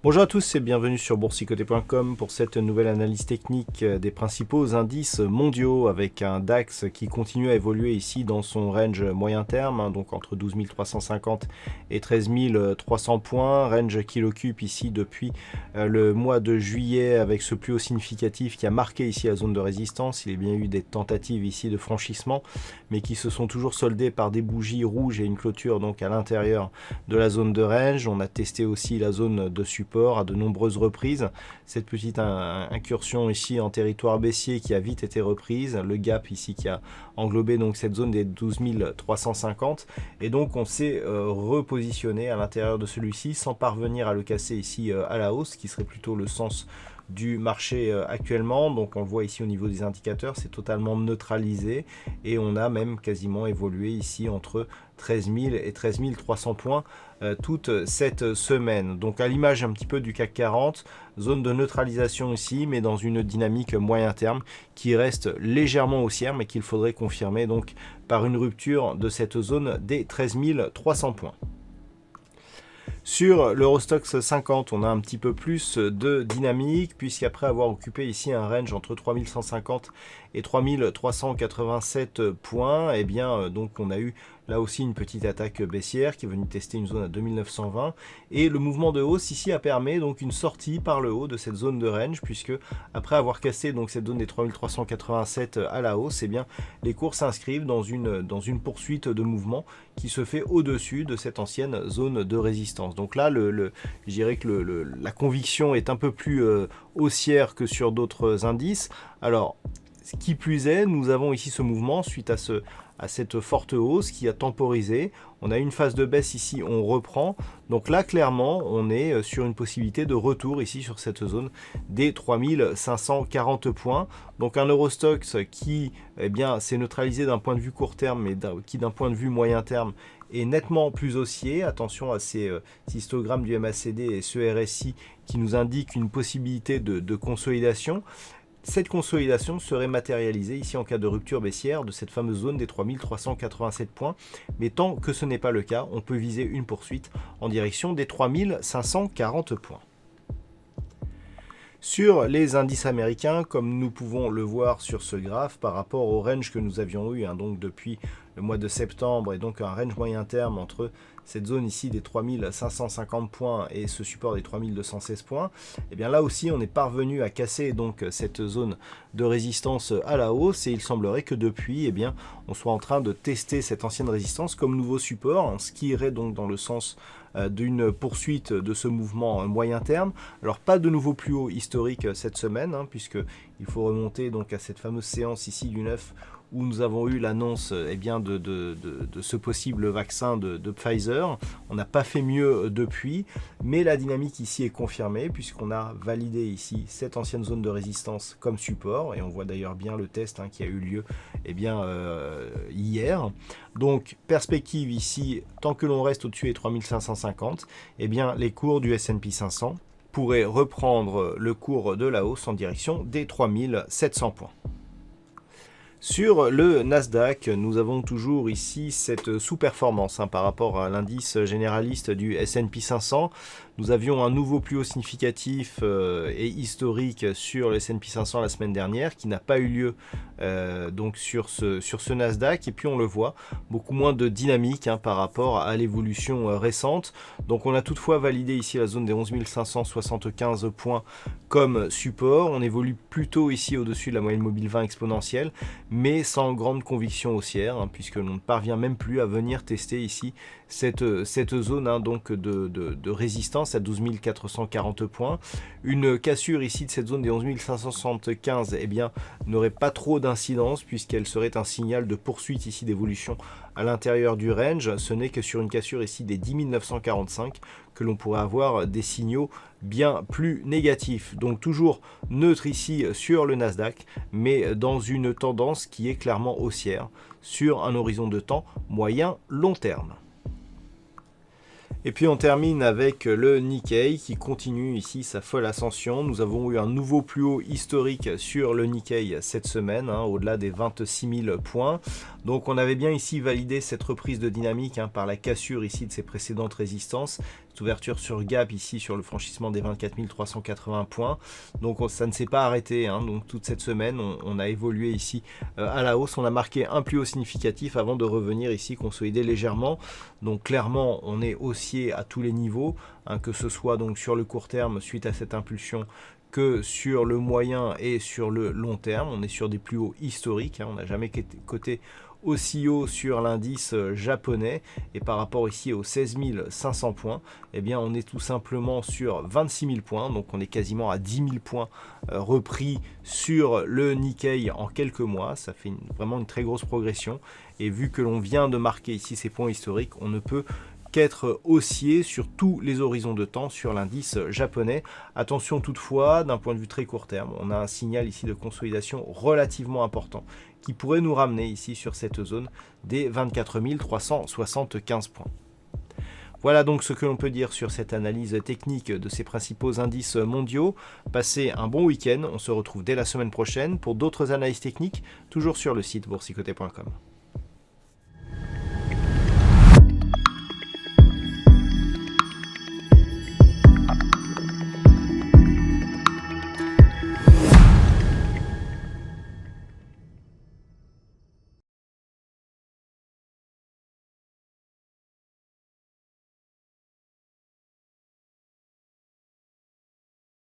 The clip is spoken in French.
Bonjour à tous et bienvenue sur boursicoté.com pour cette nouvelle analyse technique des principaux indices mondiaux avec un DAX qui continue à évoluer ici dans son range moyen terme, donc entre 12 350 et 13 300 points, range qu'il occupe ici depuis le mois de juillet avec ce plus haut significatif qui a marqué ici la zone de résistance. Il y a bien eu des tentatives ici de franchissement mais qui se sont toujours soldées par des bougies rouges et une clôture donc à l'intérieur de la zone de range. On a testé aussi la zone de support à de nombreuses reprises. Cette petite incursion ici en territoire baissier qui a vite été reprise, le gap ici qui a englobé donc cette zone des 12 350 et donc on s'est repositionné à l'intérieur de celui-ci sans parvenir à le casser ici à la hausse, qui serait plutôt le sens du marché actuellement. Donc on le voit ici au niveau des indicateurs, c'est totalement neutralisé et on a même quasiment évolué ici entre 13 000 et 13 300 points toute cette semaine. Donc à l'image un petit peu du CAC 40, zone de neutralisation ici, mais dans une dynamique moyen terme qui reste légèrement haussière, mais qu'il faudrait confirmer donc par une rupture de cette zone des 13 300 points. Sur l'Eurostoxx 50, on a un petit peu plus de dynamique, puisqu'après avoir occupé ici un range entre 3150 et 3387 points, et bien donc on a eu là aussi une petite attaque baissière qui est venue tester une zone à 2920, et le mouvement de hausse ici a permis donc une sortie par le haut de cette zone de range, puisque après avoir cassé donc cette zone des 3387 à la hausse, et bien les cours s'inscrivent dans une poursuite de mouvement qui se fait au-dessus de cette ancienne zone de résistance. Donc là, je dirais que la conviction est un peu plus haussière que sur d'autres indices. Alors, qui plus est, nous avons ici ce mouvement suite à cette forte hausse qui a temporisé. On a une phase de baisse ici, on reprend. Donc là, clairement, on est sur une possibilité de retour ici sur cette zone des 3540 points. Donc un Eurostoxx qui s'est neutralisé d'un point de vue court terme, mais qui d'un point de vue moyen terme est nettement plus haussier. Attention à ces histogrammes du MACD et ce RSI qui nous indiquent une possibilité de consolidation. Cette consolidation serait matérialisée ici en cas de rupture baissière de cette fameuse zone des 3387 points. Mais tant que ce n'est pas le cas, on peut viser une poursuite en direction des 3540 points. Sur les indices américains, comme nous pouvons le voir sur ce graphe, par rapport au range que nous avions eu donc depuis le mois de septembre, et donc un range moyen terme entre cette zone ici des 3550 points et ce support des 3216 points, et bien là aussi on est parvenu à casser donc cette zone de résistance à la hausse, et il semblerait que depuis on soit en train de tester cette ancienne résistance comme nouveau support, ce qui irait donc dans le sens d'une poursuite de ce mouvement moyen terme. Alors pas de nouveau plus haut historique cette semaine, puisque il faut remonter donc à cette fameuse séance ici du 9 où nous avons eu l'annonce de ce possible vaccin de Pfizer. On n'a pas fait mieux depuis, mais la dynamique ici est confirmée puisqu'on a validé ici cette ancienne zone de résistance comme support, et on voit d'ailleurs bien le test qui a eu lieu hier. Donc perspective ici, tant que l'on reste au-dessus des 3550, les cours du S&P 500 pourraient reprendre le cours de la hausse en direction des 3700 points. Sur le Nasdaq, nous avons toujours ici cette sous-performance par rapport à l'indice généraliste du S&P 500. Nous avions un nouveau plus haut significatif et historique sur le S&P 500 la semaine dernière, qui n'a pas eu lieu donc sur ce Nasdaq. Et puis on le voit, beaucoup moins de dynamique par rapport à l'évolution récente. Donc on a toutefois validé ici la zone des 11 575 points comme support. On évolue plutôt ici au-dessus de la moyenne mobile 20 exponentielle, mais sans grande conviction haussière, puisque l'on ne parvient même plus à venir tester ici cette zone donc de résistance résistance à 12 440 points. Une cassure ici de cette zone des 11 575 eh bien, n'aurait pas trop d'incidence puisqu'elle serait un signal de poursuite ici d'évolution à l'intérieur du range. Ce n'est que sur une cassure ici des 10 945 que l'on pourrait avoir des signaux bien plus négatifs. Donc toujours neutre ici sur le Nasdaq, mais dans une tendance qui est clairement haussière sur un horizon de temps moyen-long terme. Et puis on termine avec le Nikkei qui continue ici sa folle ascension. Nous avons eu un nouveau plus haut historique sur le Nikkei cette semaine, au-delà des 26 000 points. Donc on avait bien ici validé cette reprise de dynamique par la cassure ici de ses précédentes résistances. Cette ouverture sur gap ici sur le franchissement des 24 380 points. Donc ça ne s'est pas arrêté. Donc toute cette semaine, on a évolué ici à la hausse. On a marqué un plus haut significatif avant de revenir ici consolider légèrement. Donc clairement, on est haussier à tous les niveaux, que ce soit donc sur le court terme suite à cette impulsion, que sur le moyen et sur le long terme. On est sur des plus hauts historiques. On n'a jamais coté aussi haut sur l'indice japonais, et par rapport ici aux 16 500 points, eh bien on est tout simplement sur 26 000 points, donc on est quasiment à 10 000 points repris sur le Nikkei en quelques mois. Ça fait vraiment une très grosse progression, et vu que l'on vient de marquer ici ces points historiques, on ne peut qu'être haussier sur tous les horizons de temps sur l'indice japonais. Attention toutefois, d'un point de vue très court terme, on a un signal ici de consolidation relativement important qui pourrait nous ramener ici sur cette zone des 24 375 points. Voilà donc ce que l'on peut dire sur cette analyse technique de ces principaux indices mondiaux. Passez un bon week-end, on se retrouve dès la semaine prochaine pour d'autres analyses techniques, toujours sur le site boursicoté.com.